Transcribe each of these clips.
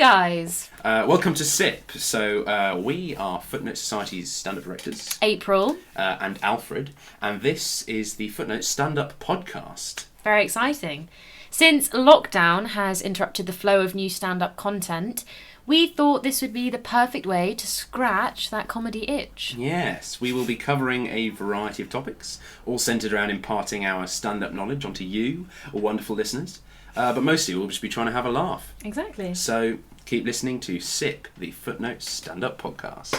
guys! Welcome to SIP. So we are Footnotes Society's stand-up directors, April. And Alfred, and this is the Footnotes stand-up podcast. Very exciting. Since lockdown has interrupted the flow of new stand-up content, we thought this would be the perfect way to scratch that comedy itch. Yes, we will be covering a variety of topics, all centred around imparting our stand-up knowledge onto you, wonderful listeners. But mostly we'll just be trying to have a laugh. Exactly. So keep listening to SIP, the Footnotes stand-up podcast.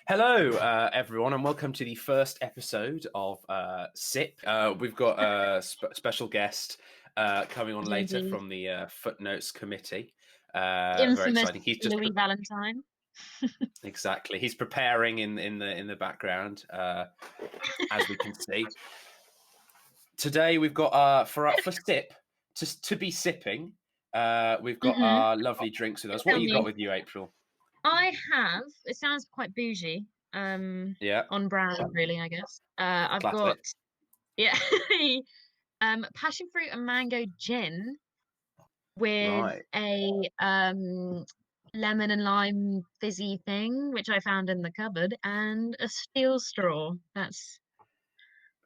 Hello, everyone, and welcome to the first episode of SIP. We've got a special guest coming on later from the Footnotes Committee. Infamous very exciting. He's just Louis Valentine. Exactly. He's preparing in the background, as we can see. Today we've got for SIP to be sipping. We've got our lovely drinks with us. What have you got with you, April? I have. It sounds quite bougie. Yeah. On brand, really. I guess. I've Classic. got passion fruit and mango gin with a lemon and lime fizzy thing, which I found in the cupboard, and a steel straw. That's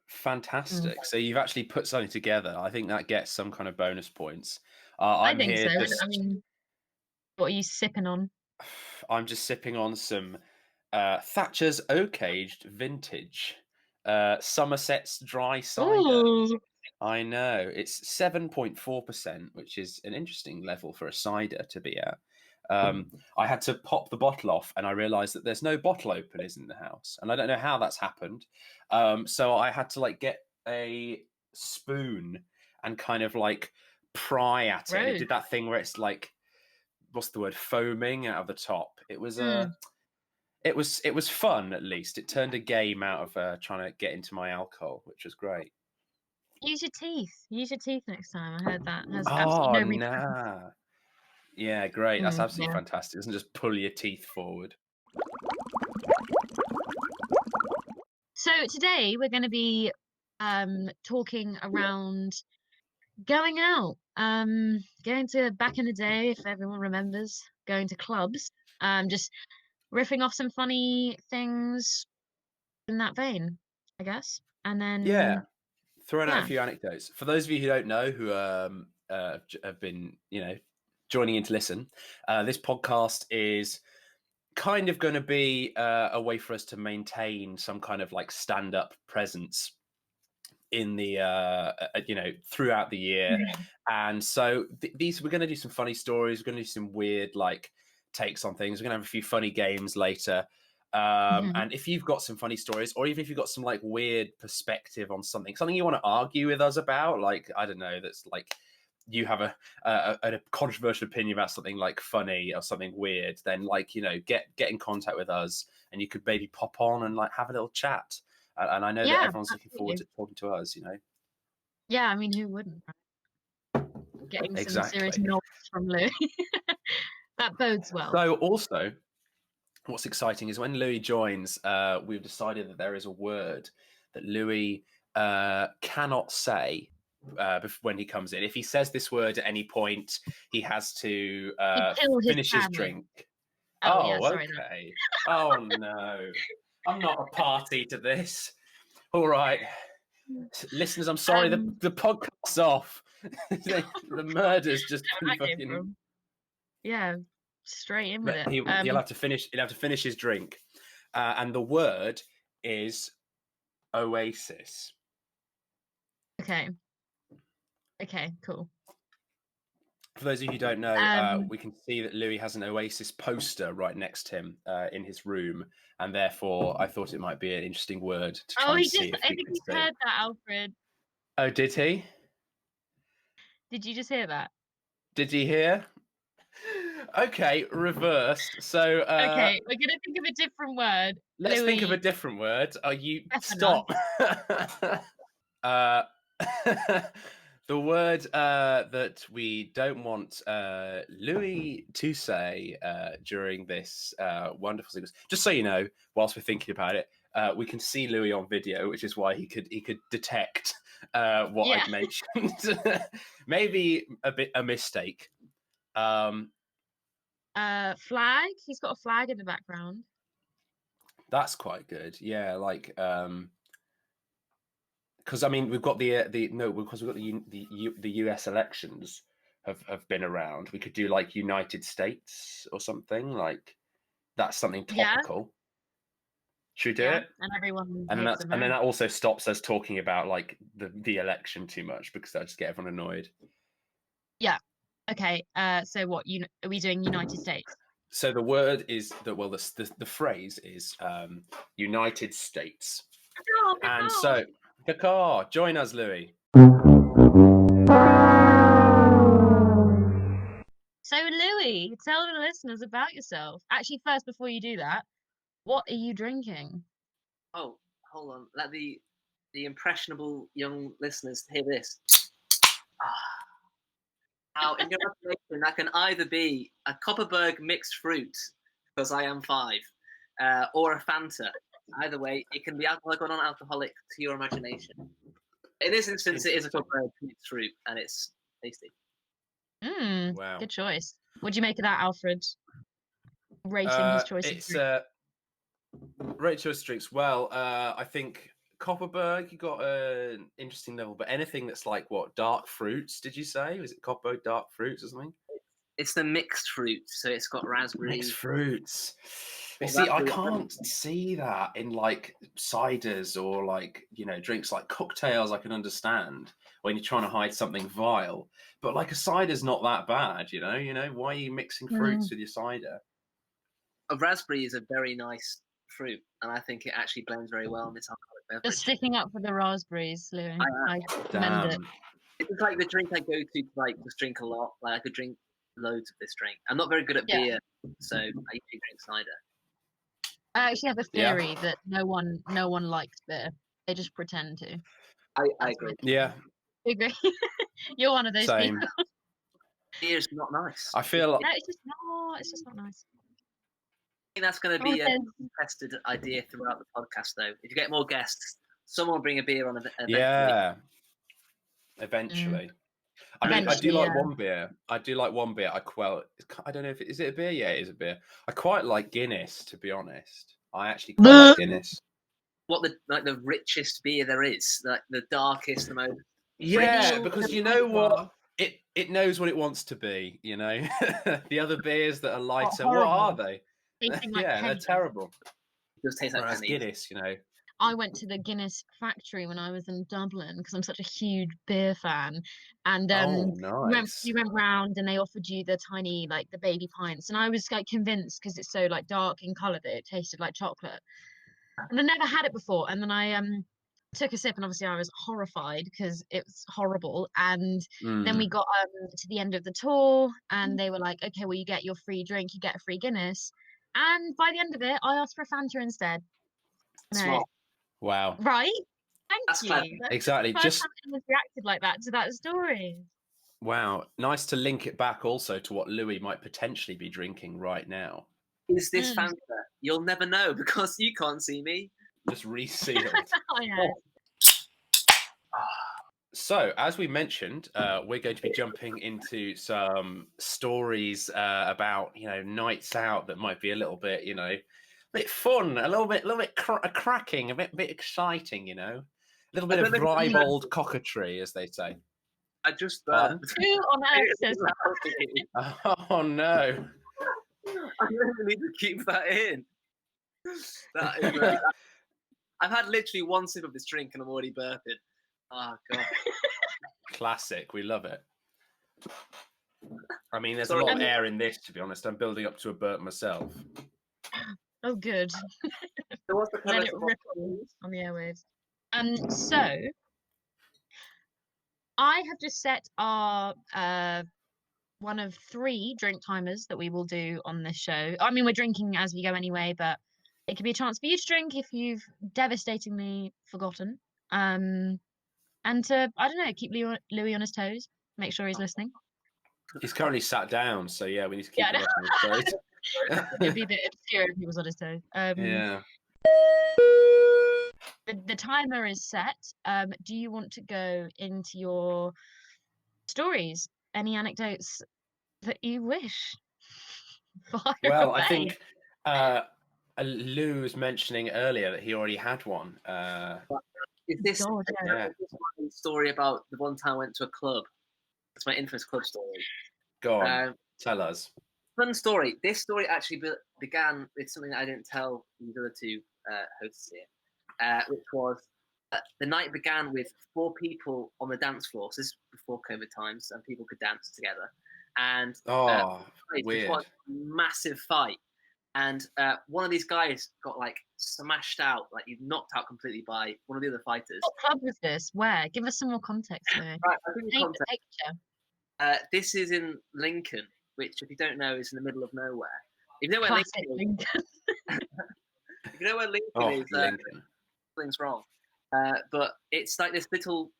fantastic. So you've actually put something together. I think that gets some kind of bonus points. I I'm think here so. just... I mean, what are you sipping on? I'm just sipping on some Thatcher's Oak-aged vintage Somerset's dry cider. Ooh. I know. It's 7.4%, which is an interesting level for a cider to be at. I had to pop the bottle off and I realised that there's no bottle openers in the house. And I don't know how that's happened. So I had to get a spoon and kind of pry at it. And it did that thing where it's what's the word, foaming out of the top. It was it was fun, at least. It turned a game out of trying to get into my alcohol, which was great. Use your teeth. Use your teeth next time. I heard that has absolutely no nah. Yeah, great. That's absolutely fantastic. It doesn't just pull your teeth forward. So today we're going to be talking around going out, going to back in the day, if everyone remembers, going to clubs, just riffing off some funny things in that vein, I guess. And then throwing out a few anecdotes for those of you who don't know, who have been joining in to listen. This podcast is kind of going to be a way for us to maintain some kind of stand-up presence in the throughout the year. And so these, we're going to do some funny stories, we're going to do some weird takes on things, we're going to have a few funny games later. And if you've got some funny stories, or even if you've got some weird perspective on something you want to argue with us about, I don't know, that's you have a controversial opinion about something funny or something weird, then get in contact with us, and you could maybe pop on and have a little chat. And I know that everyone's looking forward to talking to us, Yeah, I mean, who wouldn't? Getting some serious knowledge from Louis. That bodes well. So also, what's exciting is when Louis joins, we've decided that there is a word that Louis cannot say when he comes in. If he says this word at any point, he has to finish his drink. Okay. Oh no, I'm not a party to this. All right, listeners, I'm sorry. The podcast's off. The murder's just been fucking... Yeah, straight in with it. He'll have to finish his drink, and the word is oasis. Okay, cool. For those of you who don't know, we can see that Louis has an Oasis poster right next to him in his room, and therefore I thought it might be an interesting word to try and see. I think he heard that, Alfred. Oh, did he? Did you just hear that? Did you hear? Okay, reverse. So okay, we're gonna think of a different word. Let's think of a different word. Stop. The word that we don't want Louis to say during this wonderful sequence. Just so you know, whilst we're thinking about it, we can see Louis on video, which is why he could detect what Yeah. I'd mentioned. Maybe a mistake. Flag. He's got a flag in the background. That's quite good. Yeah, like because I mean we've got because we've got the US elections have been around. We could do like United States or something like that's something Yeah. topical. Should we do Yeah. it? And everyone And then hates that America. also stops us talking about like the election too much because that'll just get everyone annoyed. Yeah. Okay. So what? Are we doing United States? So the word is the phrase is United States. Oh, And so Kakar, join us, Louis. So Louis, tell the listeners about yourself. Actually, first, before you do that, what are you drinking? Oh, hold on. Let the impressionable young listeners hear this. Now, in your estimation, that can either be a Copperberg mixed fruit, because I am 5, or a Fanta. Either way, it can be alcoholic or non-alcoholic to your imagination. In this instance, it is a Copperberg mixed fruit, and it's tasty. Wow. Good choice. What do you make of that, Alfred? Rating his choice of It's drink. Rate choice of drinks. Well, I think Copperberg, you got an interesting level, but anything that's like what dark fruits? Did you say was it Copperberg dark fruits or something? It's the mixed fruit, so it's got raspberry. Mixed fruits. You Well, see, I raspberry- can't see that in like ciders or like drinks like cocktails. I can understand when you're trying to hide something vile, but like a cider's not that bad. Why are you mixing fruits with your cider? A raspberry is a very nice fruit, and I think it actually blends very well in this alcoholic beverage. Just sticking up for the raspberries, Louis. I commend it. It's like the drink I go to like just drink a lot. Like I could drink loads of this drink. I'm not very good at beer, so I usually drink cider. I actually have a theory that no one likes beer. They just pretend to. I agree. Yeah. I agree. You're one of those Same. people. Beer's not nice. I feel like No, it's just not nice. I think that's going to be a tested idea throughout the podcast, though. If you get more guests, someone will bring a beer on eventually. Yeah. Eventually. I mean, I do like one beer. I don't know if is it a beer? Yeah, it is a beer. I quite like Guinness, to be honest. I actually quite like Guinness. What the richest beer there is, like the darkest, the most. Yeah, because you know what? It knows what it wants to be. The other beers that are lighter, what are they? Tasting like they're pennies. terrible. It does taste like Whereas pennies. Guinness, I went to the Guinness factory when I was in Dublin because I'm such a huge beer fan, and nice. you went round and they offered you the tiny the baby pints, and I was like convinced because it's so like dark in colour that it tasted like chocolate, and I never had it before, and then I took a sip and obviously I was horrified because it was horrible, and then we got to the end of the tour and they were like, okay, well, you get your free drink, you get a free Guinness, and by the end of it I asked for a Fanta instead. Smart. Wow. Right? Thank That's you. Exactly. First time anyone's reacted like that to that story. Wow. Nice to link it back also to what Louis might potentially be drinking right now. Is this Fanta? You'll never know because you can't see me. Just resealed. Oh, yeah. So, as we mentioned, we're going to be jumping into some stories about nights out that might be a little bit bit fun, a little bit cracking, a bit exciting, a little bit of ribald coquetry, as they say. I just Who on earth says that? Oh no! I really need to keep that in. That is. I've had literally one sip of this drink and I'm already burping. Oh god! Classic. We love it. I mean, there's a lot of air in this, to be honest. I'm building up to a burp myself. Oh, good. Let it ripple on the airwaves. So I have just set our one of 3 drink timers that we will do on this show. I mean, we're drinking as we go anyway, but it could be a chance for you to drink if you've devastatingly forgotten. And and to, I don't know, keep Louis on his toes. Make sure he's listening. He's currently sat down, so yeah, we need to keep Yeah, I him up on his toes. It'd be a bit obscure if he was on his toes. Yeah. The timer is set. Do you want to go into your stories? Any anecdotes that you wish? Fire Well, away. I think Lou was mentioning earlier that he already had one. Is this God, yeah. a story about the one time I went to a club? It's my infamous club story. Go on, tell us. Fun story. This story actually began with something that I didn't tell the other two hosts here, which was the night began with 4 people on the dance floor. So this is before COVID times, and people could dance together. And weird. was a massive fight. And one of these guys got like smashed out, like he's knocked out completely by one of the other fighters. what club was this? Where? Give us some more context, Louis. Right, I think the Paint the context. picture. This is in Lincoln, which, if you don't know, is in the middle of nowhere. If you know where Classic Lincoln is, if you know where Lincoln is, Lincoln. something's wrong. But it's like this little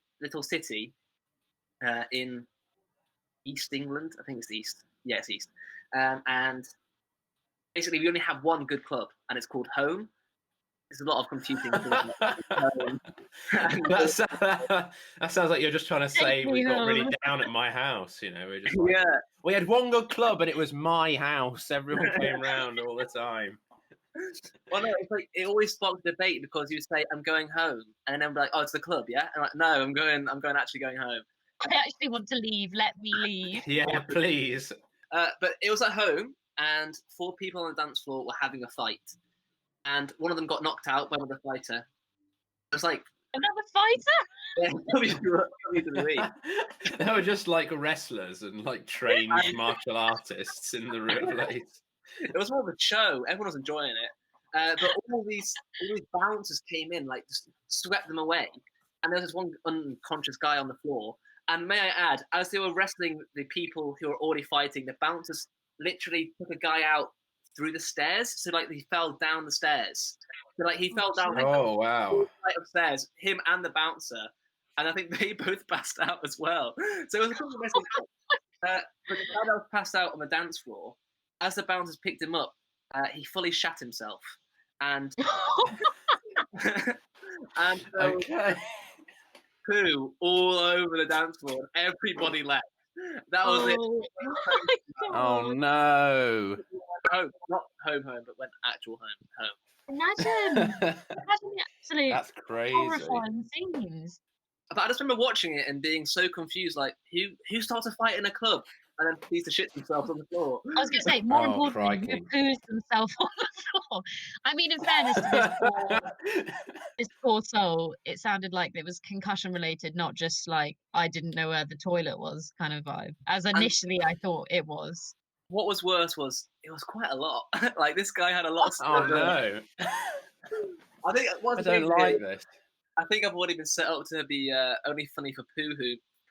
city in East England. I think it's East. Yeah, it's East. And basically, we only have one good club, and it's called Home. There's a lot of confusing things. that sounds like you're just trying to say Take me we got really home. down at my house. You know, we're just like, Yeah. we had one good club, and it was my house. Everyone came round all the time. Well, no, it's like it always sparked debate because you say, "I'm going home," and then I'm like, "Oh, it's the club, yeah?" And I'm like, "No, I'm actually going home." I actually want to leave. Let me leave. Yeah, please. But it was at home, and 4 people on the dance floor were having a fight, and one of them got knocked out by another fighter. It was like Another fighter? WWE. They were just like wrestlers and like trained martial artists in the real place. It was more of a show. Everyone was enjoying it. But all these bouncers came in, like just swept them away. And there was this one unconscious guy on the floor. And may I add, as they were wrestling the people who were already fighting, the bouncers literally took a guy out through the stairs. So like he fell down the stairs. So like he fell down. Oh wow! Flight of stairs, him and the bouncer, and I think they both passed out as well. So it was a pretty messy. But the guy that was passed out on the dance floor, as the bouncers picked him up, he fully shat himself, and and Okay. poo all over the dance floor. And everybody left. That was it. Oh no! Home, not home, but went actual home. Imagine the absolute That's crazy. horrifying scenes. But I just remember watching it and being so confused, like who starts a fight in a club and then proceeds to shit themselves on the floor. I was going to say, more Oh, importantly, crikey. who poos themselves on the floor. I mean, in fairness to this poor soul, it sounded like it was concussion related, not just like I didn't know where the toilet was kind of vibe, as initially I thought it was. What was worse was it was quite a lot. Like this guy had a lot of stuff. Oh no! I think I don't like this. I think I've already been set up to be only funny for poo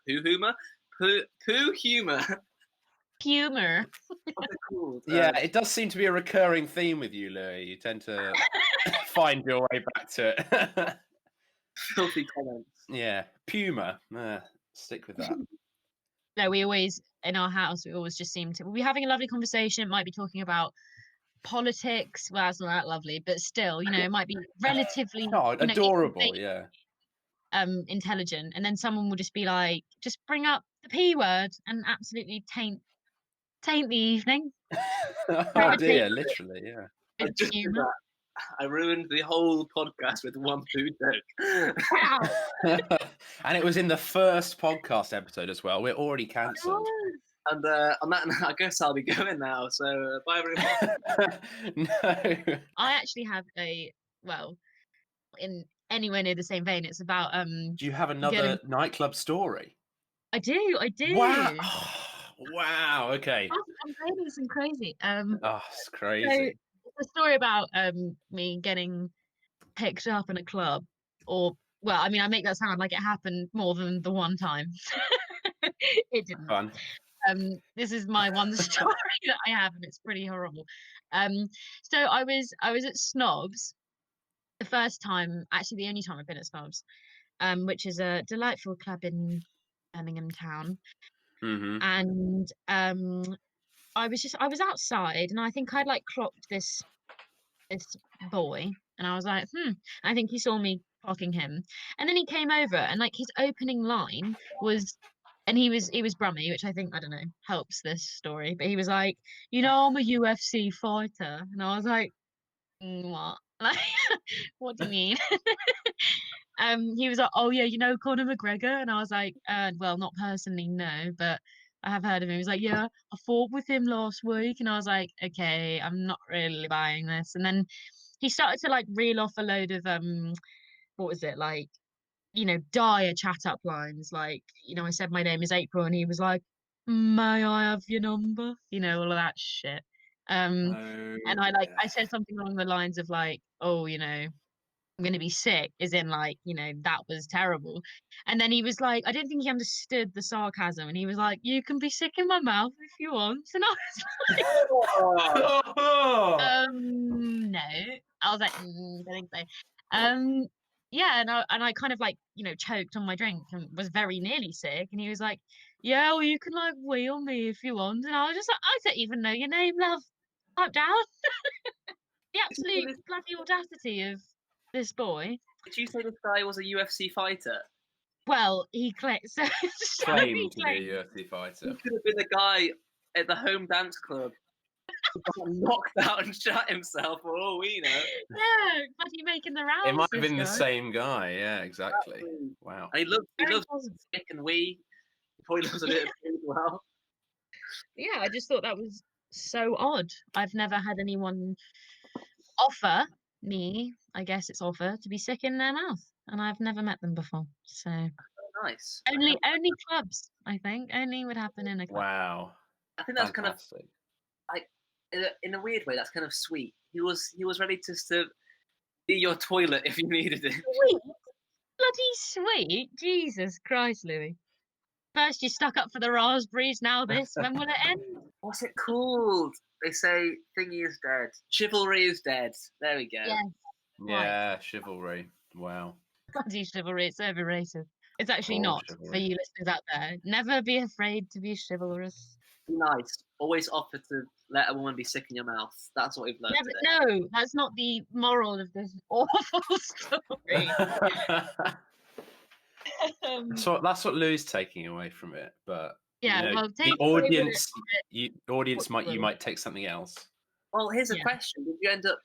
humor. Poo humor. Humor. What's it called? Yeah, it does seem to be a recurring theme with you, Louis. You tend to find your way back to it. Filthy comments. Yeah, Puma. Stick with that. No, we always, in our house, we always just seem to, we'll be having a lovely conversation, might be talking about politics. Well, that's not that lovely, but still, you know, it might be relatively Oh, you know, adorable, yeah. intelligent, and then someone will just be like, just bring up the P word and absolutely taint the evening. Oh dear, literally, yeah. I just did that. I ruined the whole podcast with one poo joke. Wow. And it was in the first podcast episode as well. We're already cancelled. And on that, I guess I'll be going now. So bye, everyone. No. I actually have in anywhere near the same vein. It's about Do you have another nightclub story? I do. Wow. Wow. Okay. I'm saying some crazy. Oh, it's crazy. So it's a story about me getting picked up in a club, or well, I mean, I make that sound like it happened more than the one time. It didn't. Fun. This is my one story that I have, and it's pretty horrible. So I was at Snobs the first time, actually the only time I've been at Snobs, which is a delightful club in Birmingham town. Mm-hmm. And I was outside, and I think I'd like clocked this boy, and I was like, I think he saw me clocking him, and then he came over, and like his opening line was. And he was Brummy, which I think, I don't know, helps this story. But he was like, I'm a UFC fighter. And I was like, what? Like, what do you mean? He was like, oh yeah, Conor McGregor, and I was like, well, not personally, no, but I have heard of him. He was like, yeah, I fought with him last week, and I was like, okay, I'm not really buying this. And then he started to like reel off a load of what was it like, dire chat up lines, like, I said my name is April, and he was like, may I have your number? All of that shit. And I said something along the lines of like, oh, I'm going to be sick, as in like, that was terrible. And then he was like, I didn't think he understood the sarcasm. And he was like, you can be sick in my mouth if you want. And I was like, no. I was like, I think so. Yeah. And I kind of like, choked on my drink and was very nearly sick. And he was like, yeah, well, you can like wheel me if you want. And I was just like, I don't even know your name, love. Pipe down. The absolute bloody audacity of this boy. Did you say this guy was a UFC fighter? Well, he claimed Claimed to be a UFC fighter. He could have been the guy at the home dance club who got knocked out and shot himself, for all we know. Yeah, bloody making the rounds. It might have this been the guy. same guy. Yeah, exactly. Wow. And he loves Very positive. stick and wee. He probably loves a bit of food as well. Yeah, I just thought that was so odd. I've never had anyone offer me, I guess it's offer, to be sick in their mouth, and I've never met them before. So Nice. only clubs, I think. Only would happen in a club. Wow. I think that's Fantastic. kind of like in a weird way. That's kind of sweet. He was ready to be your toilet if you needed it. Sweet, bloody sweet. Jesus Christ, Louis. First you stuck up for the raspberries, now this. When will it end? What's it called? They say thingy is dead. Chivalry is dead. There we go. Yes. Yeah, chivalry. Wow. Bloody chivalry, it's overrated. It's actually Oh, not, chivalry. for you listeners out there. Never be afraid to be chivalrous. Be nice. Always offer to let a woman be sick in your mouth. That's what we've learned today. No, that's not the moral of this awful story. So that's what Lou's taking away from it, but Yeah, well, the take away audience what you will. might take something else. Well, here's a Yeah. question: did you end up,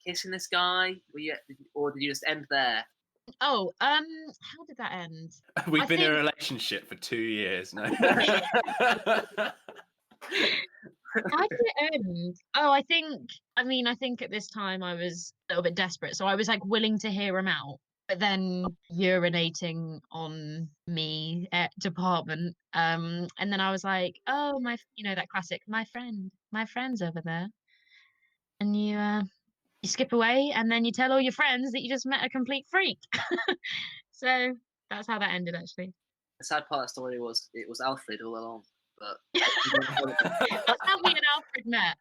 kissing this guy? Or did you just end there? Oh, how did that end? We've I been in a think- relationship for 2 years now. How did it end? Oh, I think at this time I was a little bit desperate, so I was like willing to hear him out, but then urinating on me at department. And then I was like, oh my, that classic, my friend's over there, and you skip away, and then you tell all your friends that you just met a complete freak. So that's how that ended, actually. The sad part of the story was it was Alfred all along. But That's how me and Alfred met.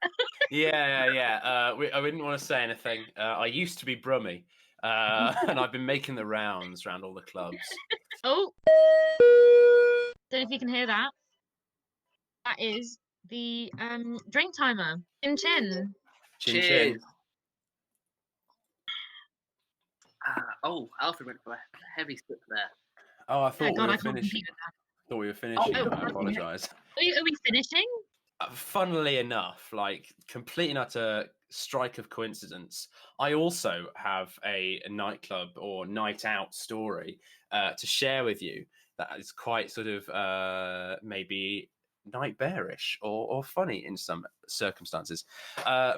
Yeah. I didn't want to say anything. I used to be Brummy, and I've been making the rounds around all the clubs. Oh, don't know if you can hear that. That is the drink timer. Chin chin. Chin cheers. chin. Alfred went for a heavy sip there. Oh, I thought God, we I were can't finishing. compete with that. Thought we were finishing. Oh, I apologise. Are we finishing? Funnily enough, like complete and utter strike of coincidence, I also have a nightclub or night out story to share with you that is quite sort of maybe nightmarish or funny in some circumstances.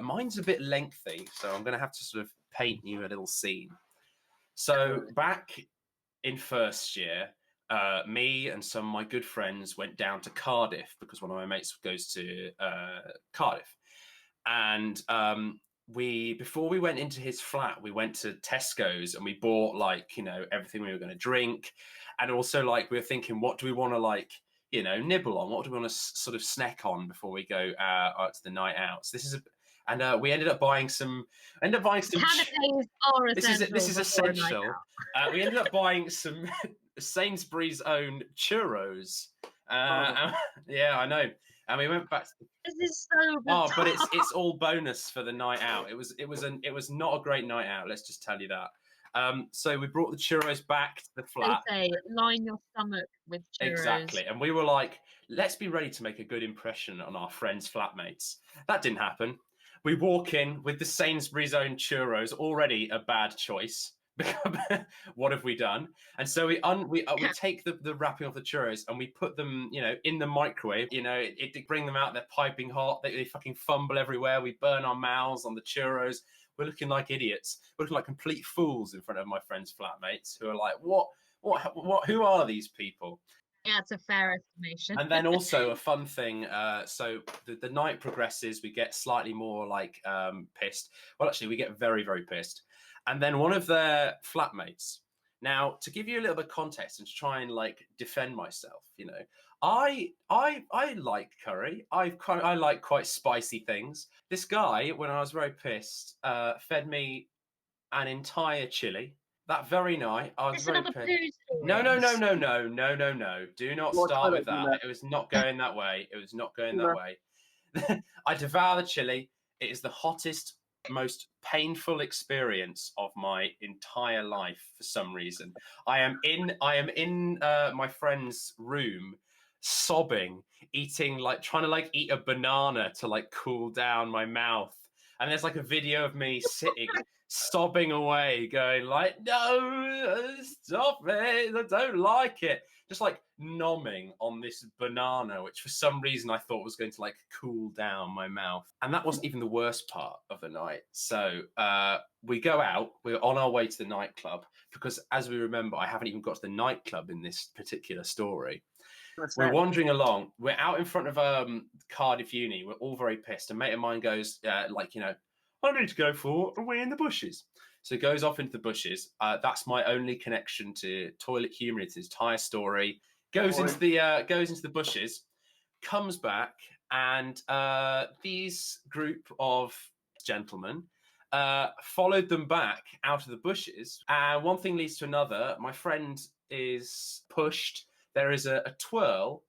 Mine's a bit lengthy, so I'm going to have to sort of paint you a little scene. So back in first year, me and some of my good friends went down to Cardiff because one of my mates goes to Cardiff, and before we went into his flat, we went to Tesco's and we bought everything we were going to drink, and also we were thinking, what do we want to nibble on? What do we want to sort of snack on before we go out to the night out? So this is and we ended up buying some. Canapes are essential. This is before a night essential. out. We ended up buying some Sainsbury's own churros. Yeah, I know. And we went back to This is so bizarre. but it's all bonus for the night out. It was not a great night out. Let's just tell you that. So we brought the churros back to the flat. They say line your stomach with churros. Exactly. And we were like, let's be ready to make a good impression on our friends' flatmates. That didn't happen. We walk in with the Sainsbury's own churros, already a bad choice. What have we done? And so we take the wrapping off the churros and we put them, in the microwave. It bring them out. They're piping hot. They fucking fumble everywhere. We burn our mouths on the churros. We're looking like idiots. We're looking like complete fools in front of my friends' flatmates who are like, what? Who are these people? Yeah, it's a fair estimation. And then also a fun thing. So the night progresses. We get slightly more pissed. Well, actually, we get very, very pissed. And then one of their flatmates. Now, to give you a little bit of context and to try and defend myself, I like curry. I like quite spicy things. This guy, when I was very pissed, fed me an entire chili. That very night, I was very pissed. No. Do not start with that. It was not going that way. I devour the chili. It is the hottest, most painful experience of my entire life for some reason. I am in my friend's room, sobbing, eating trying to eat a banana to cool down my mouth. And there's a video of me sitting, sobbing away, going no, stop it, I don't like it. Just nomming on this banana, which for some reason I thought was going to cool down my mouth. And that wasn't even the worst part of the night. So we go out, we're on our way to the nightclub, because as we remember, I haven't even got to the nightclub in this particular story. We're wandering along. We're out in front of Cardiff Uni. We're all very pissed. A mate of mine goes, I need to go for a wee in the bushes. So he goes off into the bushes. That's my only connection to toilet humour. It's his entire story. Goes into the bushes, comes back, and these group of gentlemen followed them back out of the bushes. And one thing leads to another. My friend is pushed. There is a twirl,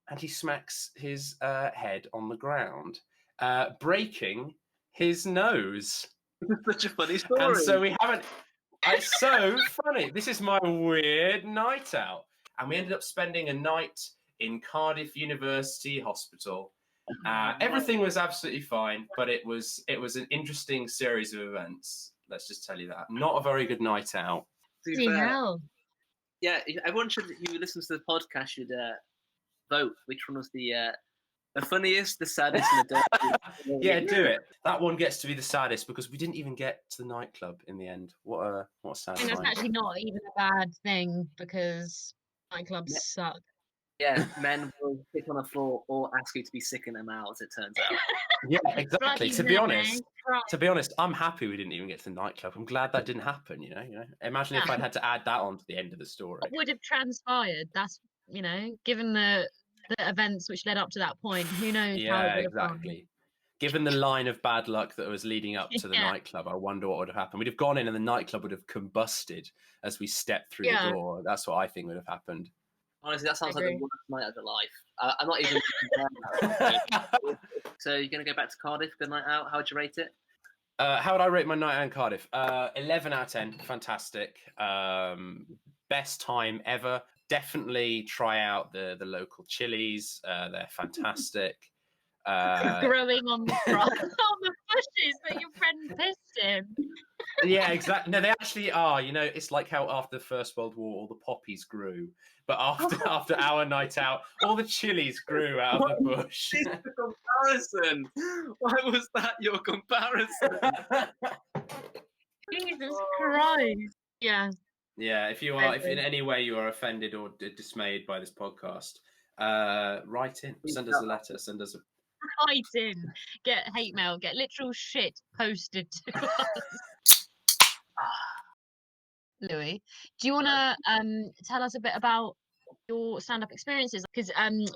and he smacks his head on the ground, breaking his nose. Such a funny story. And so we haven't. It's so funny. This is my weird night out, and we ended up spending a night in Cardiff University Hospital. Everything was absolutely fine, but it was an interesting series of events. Let's just tell you that. Not a very good night out. Yeah, everyone who listens to the podcast should vote which one was the funniest, the saddest, and the dirtiest. Yeah, do it. That one gets to be the saddest because we didn't even get to the nightclub in the end. What a sad I think that's actually not even a bad thing because nightclubs suck. Yeah, men will sit on the floor or ask you to be sick in their mouths, it turns out. Yeah, exactly. To be honest, I'm happy we didn't even get to the nightclub. I'm glad that didn't happen, Imagine if I'd had to add that on to the end of the story. What would have transpired? That's, given the events which led up to that point, who knows how it would have gone. Given the line of bad luck that was leading up to the nightclub, I wonder what would have happened. We'd have gone in and the nightclub would have combusted as we stepped through the door. That's what I think would have happened. Honestly, that sounds like the worst night of the life. I'm not even comparing that. So you're going to go back to Cardiff, good night out. How would you rate it? How would I rate my night out in Cardiff? 11 out of 10. Fantastic. Best time ever. Definitely try out the local chilies. They're fantastic. Growing on the front, on the bushes that your friend pissed in. Yeah, exactly. No, they actually are. It's like how after the First World War, all the poppies grew. But after our night out, all the chilies grew out of the bush. What is the comparison? Why was that your comparison? Jesus Christ. Yeah. Yeah, if in any way you are offended or dismayed by this podcast, write in. Send us a letter. Send us a... Write in. Get hate mail. Get literal shit posted to us. Louis, do you want to tell us a bit about your stand-up experiences, because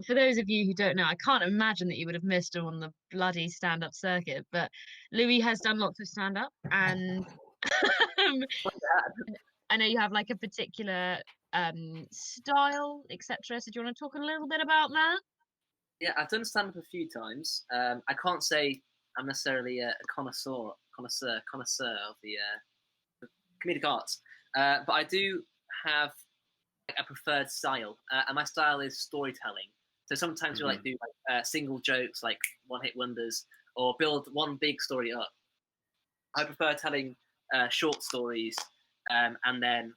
for those of you who don't know, I can't imagine that you would have missed him on the bloody stand-up circuit, but Louis has done lots of stand-up, and um, I know you have like a particular style, etc. So do you want to talk a little bit about that? Yeah, I've done stand-up a few times. I can't say I'm necessarily a connoisseur of the comedic arts, but I do have a preferred style, and my style is storytelling. So sometimes we like do like single jokes, like one-hit wonders, or build one big story up. I prefer telling short stories and then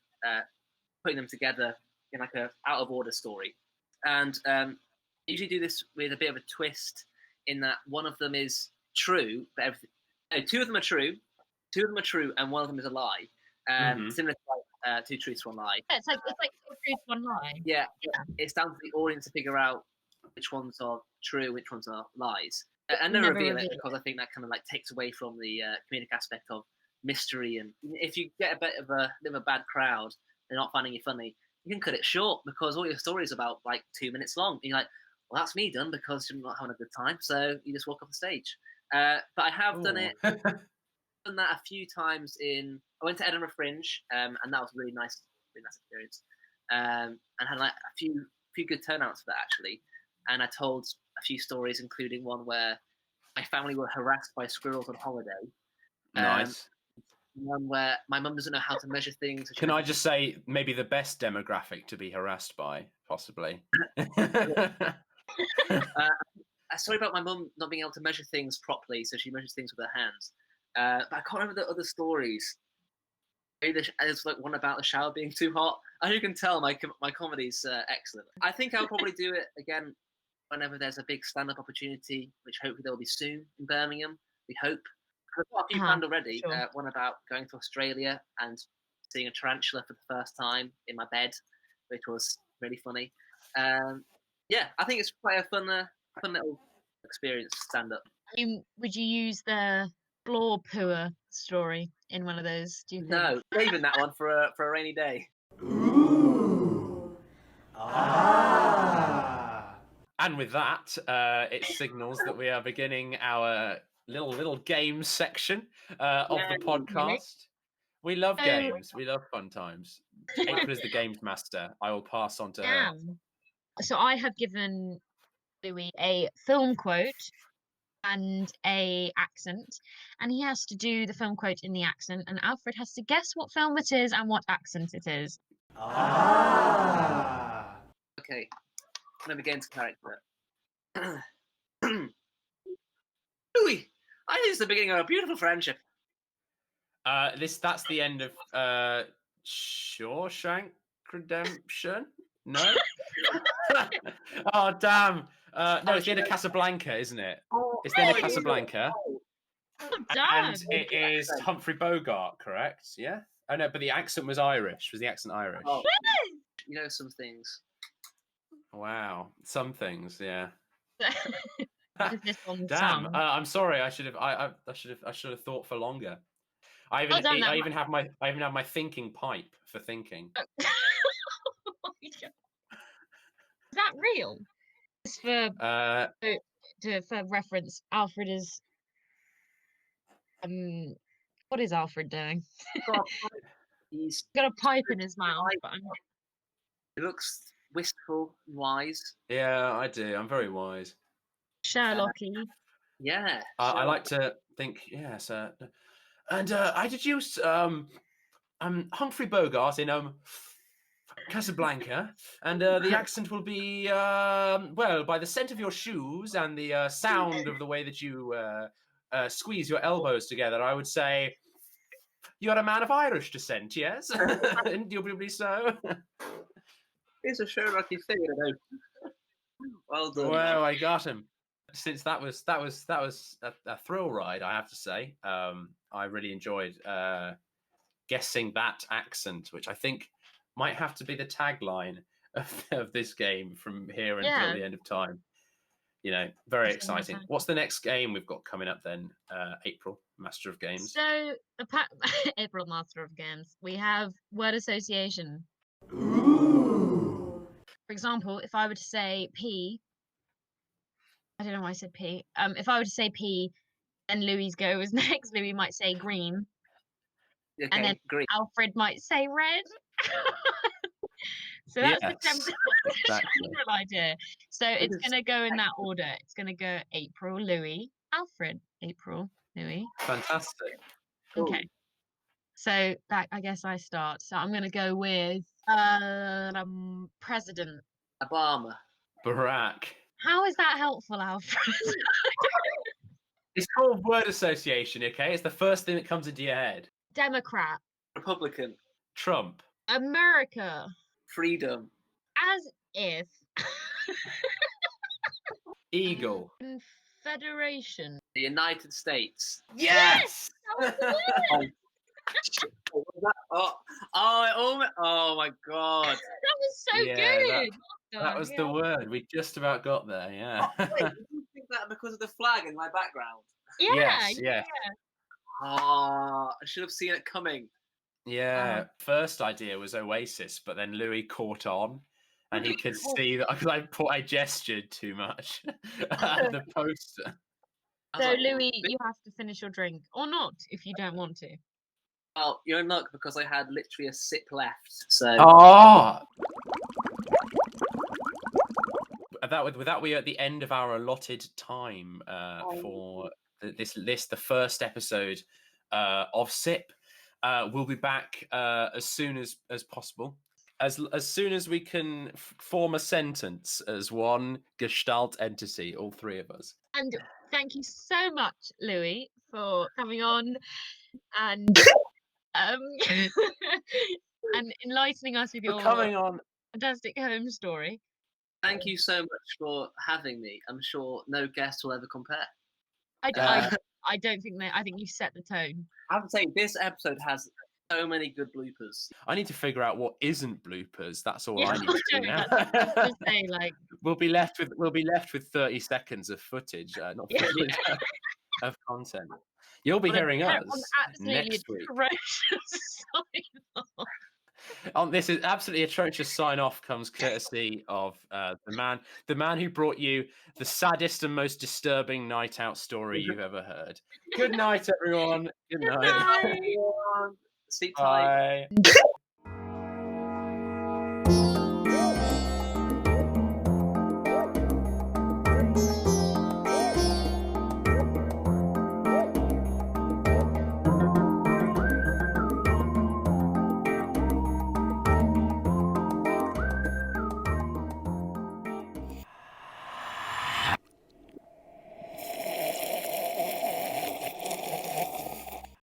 putting them together in like a out of order story. And I usually do this with a bit of a twist in that one of them is true, but everything. No, two of them are true, and one of them is a lie. Similar to like, Two Truths, One Lie. Yeah, it's like Two Truths, One Lie. Yeah, it's down to the audience to figure out which ones are true, which ones are lies. And never reveal it, because I think that kind of like takes away from the comedic aspect of mystery. And if you get a bit of a bad crowd, they're not finding you funny, you can cut it short because all your story is about like 2 minutes long. And you're like, well, that's me done because you're not having a good time, so you just walk off the stage. But I have done it. Done that a few times. I went to Edinburgh Fringe, and that was a really nice experience. And had like a few good turnouts for that actually. And I told a few stories, including one where my family were harassed by squirrels on holiday. Nice. One where my mum doesn't know how to measure things. Can I just say, maybe the best demographic to be harassed by, possibly? A story about my mum not being able to measure things properly, so she measures things with her hands. But I can't remember the other stories. Maybe there's like one about the shower being too hot. As you can tell, my comedy's excellent. I think I'll probably do it again whenever there's a big stand-up opportunity, which hopefully there'll be soon in Birmingham. We hope. I've got a few planned already. Sure. One about going to Australia and seeing a tarantula for the first time in my bed, which was really funny. Yeah, I think it's quite a fun little experience, stand-up. I mean, would you use the floor pooer story in one of those? Do you think? No, saving that one for a rainy day. Ooh. Ah. And with that, it signals that we are beginning our little game section of the podcast. We love games. We love fun times. April is the games master. I will pass on to her. So I have given Louis a film quote and a accent, and he has to do the film quote in the accent, and Alfred has to guess what film it is and what accent it is. Ah. Okay. Let me get into character. Louis, I think it's the beginning of a beautiful friendship. That's the end of Shawshank Redemption? No? Oh, damn. No, it's the end of Casablanca, isn't it? It's the end of Casablanca. And it is Humphrey Bogart, correct? Yeah? Oh, no, but the accent was Irish. Was the accent Irish? Oh. You know some things. Wow. Some things, yeah. Damn. I'm sorry. I should have thought for longer. I even have my thinking pipe for thinking. Is that real? Just for reference, Alfred is what is Alfred doing? He's got a pipe in his mouth. But he looks wistful and wise. Yeah, I do. I'm very wise. Sherlocky. Yeah. I like to think, yes. And I deduce Humphrey Bogart in Casablanca, and the accent will be, well, by the scent of your shoes and the sound of the way that you squeeze your elbows together, I would say you're a man of Irish descent, yes? Indubitably so. He's a Sherlocky figure, well done. Well, I got him. Since that was a thrill ride, I have to say. I really enjoyed guessing that accent, which I think might have to be the tagline of this game from here until the end of time. You know, very exciting. What's the next game we've got coming up then, April, Master of Games? So, April, Master of Games, we have word association. Ooh. For example, if I were to say P, I don't know why I said P. If I were to say P, then Louis goes next. Louis might say green, and then Okay, green. Alfred might say red. So that's the Yes, exactly. general idea. So it's going to go in that order. It's going to go April, Louis, Alfred, April, Louis. Fantastic. Okay. So that, I guess I start. So I'm going to go with president. Obama. Barack. How is that helpful, Alfred? It's called word association, okay? It's the first thing that comes into your head. Democrat. Republican. Trump. America. Freedom. As if. Eagle. Confederation. The United States. Yes! That was the word. Oh my god. That was so Yeah, good. That was the word. We just about got there, yeah. Wait, did you think that because of the flag in my background? Yeah. Yes. Oh, I should have seen it coming. Yeah. First idea was Oasis, but then Louis caught on and he could see that I gestured too much at the poster. So, Louis, you have to finish your drink, or not, if you don't want to. Well, you're in luck because I had literally a sip left. So. Oh! With that, we are at the end of our allotted time for this the first episode of SIP. We'll be back as soon as possible. As soon as we can form a sentence as one gestalt entity, all three of us. And thank you so much, Louis, for coming on and and enlightening us with your coming on. fantastic home story. Thank you so much for having me. I'm sure no guest will ever compare. I don't think that. I think you set the tone. I have to say, this episode has so many good bloopers. I need to figure out what isn't bloopers. That's all Yeah, I need to do now. just say, like, We'll be left with 30 seconds of footage, not footage of content. You'll be hearing us next week. Atrocious sign-off. On this is absolutely atrocious sign off comes courtesy of the man who brought you the saddest and most disturbing night out story you've ever heard. Good night, everyone. Good night. Sleep tight. Bye.